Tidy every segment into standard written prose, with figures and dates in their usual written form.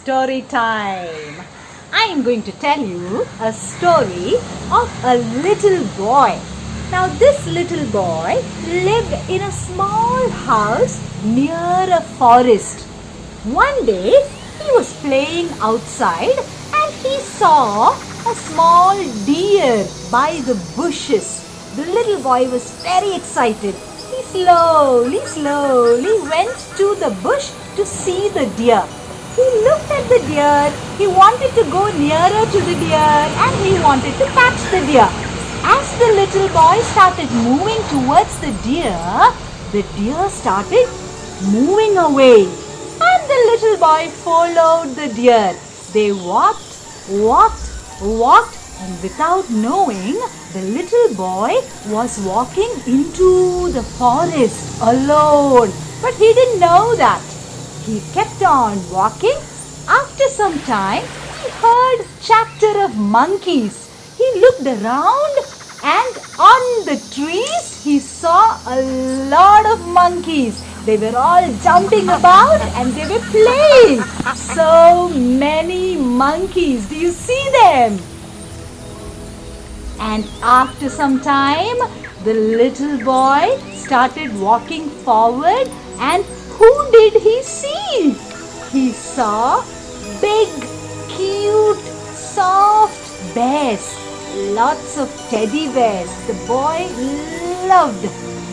story time. I am going to tell you a story of a little boy. Now this little boy lived in a small house near a forest. One day he was playing outside and he saw a small deer by the bushes. The little boy was very excited. He slowly went to the bush to see the deer. He looked at the deer, he wanted to go nearer to the deer and he wanted to catch the deer. As the little boy started moving towards the deer started moving away. And the little boy followed the deer. They walked, and without knowing, the little boy was walking into the forest alone. But he didn't know that. He kept on walking. After some time, he heard chatter of monkeys. He looked around and on the trees, he saw a lot of monkeys. They were all jumping about and they were playing. So many monkeys. Do you see them? And after some time, the little boy started walking forward, and who did he see? He saw big, cute, soft bears. Lots of teddy bears. The boy loved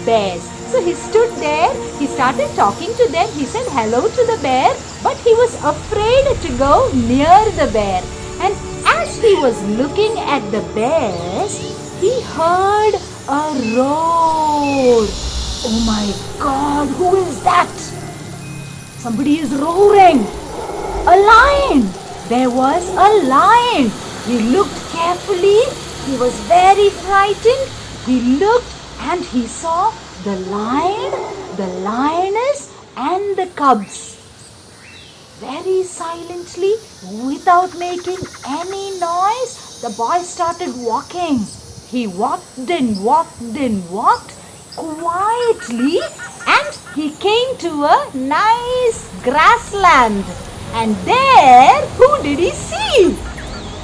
bears. So he stood there, he started talking to them. He said hello to the bear, but he was afraid to go near the bear. And as he was looking at the bears, he heard a roar. Oh my God, who is that? Somebody is roaring. A lion. There was a lion. He looked carefully. He was very frightened. He looked and he saw the lion, the lioness and the cubs. Very silently, without making any noise, the boy started walking. He walked quietly, and he came to a nice grassland. And there, who did he see?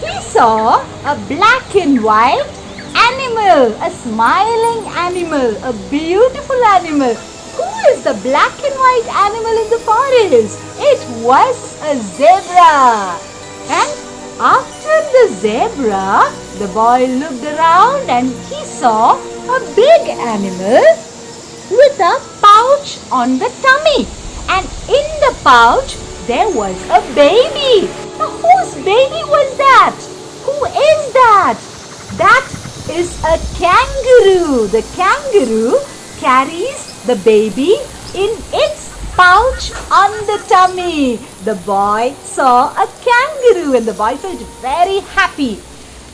He saw a black and white animal, a smiling animal, a beautiful animal. Who is the black and white animal in the forest? It was a zebra. And after the zebra, the boy looked around and he saw a big animal with a pouch on the tummy. And in the pouch, there was a baby. Now, whose baby was that? Who is that? That is a kangaroo. The kangaroo carries the baby in its pouch on the tummy. The boy saw a kangaroo and the boy felt very happy.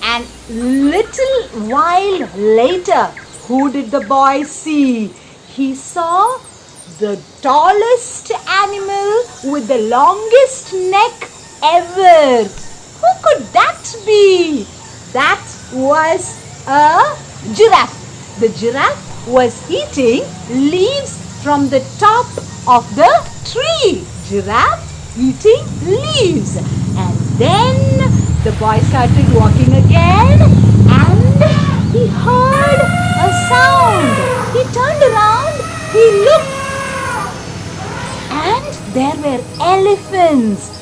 And little while later, who did the boy see? He saw the tallest animal with the longest neck ever. Who could that be? That was a giraffe. The giraffe was eating leaves from the top of the tree. Giraffe eating leaves. And then the boy started walking again and he heard a sound. He turned around, he looked, and there were elephants.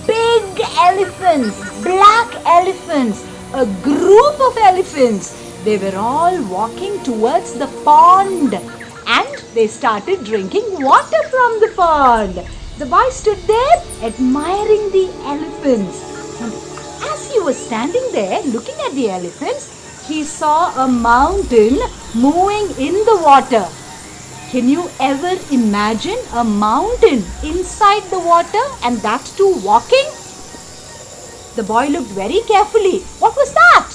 Big elephants, black elephants, a group of elephants. They were all walking towards the pond and they started drinking water from the pond. The boy stood there admiring the elephants. And as he was standing there looking at the elephants, he saw a mountain moving in the water. Can you ever imagine a mountain inside the water and that too walking? The boy looked very carefully. What was that?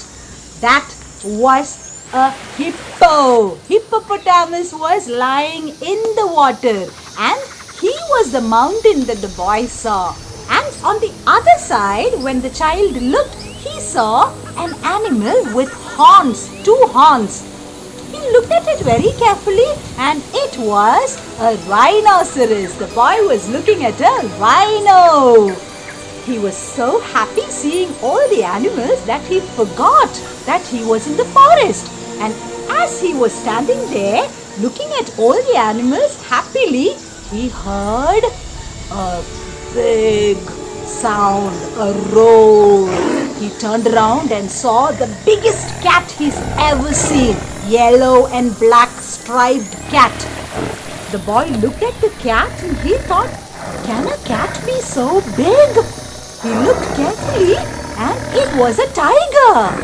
That was a hippo. Hippopotamus was lying in the water and he was the mountain that the boy saw. And on the other side, when the child looked, he saw an animal with horns, 2 horns. He looked at it very carefully and it was a rhinoceros. The boy was looking at a rhino. he was so happy seeing all the animals that he forgot that he was in the forest. And as he was standing there looking at all the animals happily, he heard a big sound, a roar. He turned around and saw the biggest cat he's ever seen, yellow and black striped cat. The boy looked at the cat and he thought, can a cat be so big? He looked carefully and it was a tiger.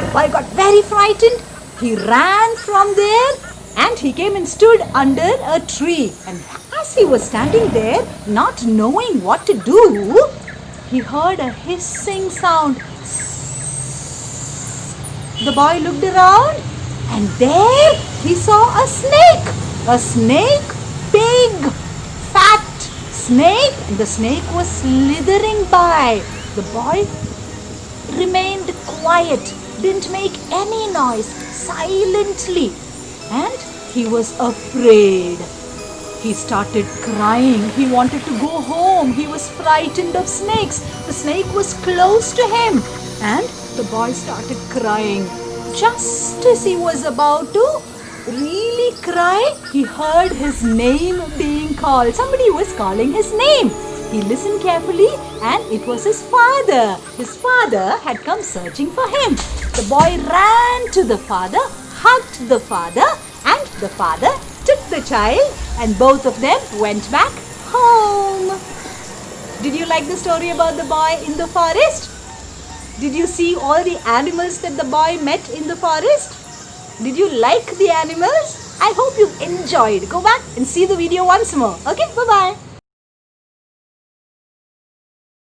The boy got very frightened. He ran from there and he came and stood under a tree. And as he was standing there, not knowing what to do, he heard a hissing sound. The boy looked around and there he saw a snake. A snake, big, fat snake, and the snake was slithering by. The boy remained quiet, didn't make any noise, silently, and he was afraid. He started crying. He wanted to go home. He was frightened of snakes. The snake was close to him and the boy started crying. Just as he was about to really cry, he heard his name being called. Somebody was calling his name. He listened carefully and it was his father. His father had come searching for him. The boy ran to the father, hugged the father, and the father took the child and both of them went back home. Did you like the story about the boy in the forest? Did you see all the animals that the boy met in the forest? Did you like the animals? I hope you enjoyed. Go back and see the video once more. Okay, bye-bye.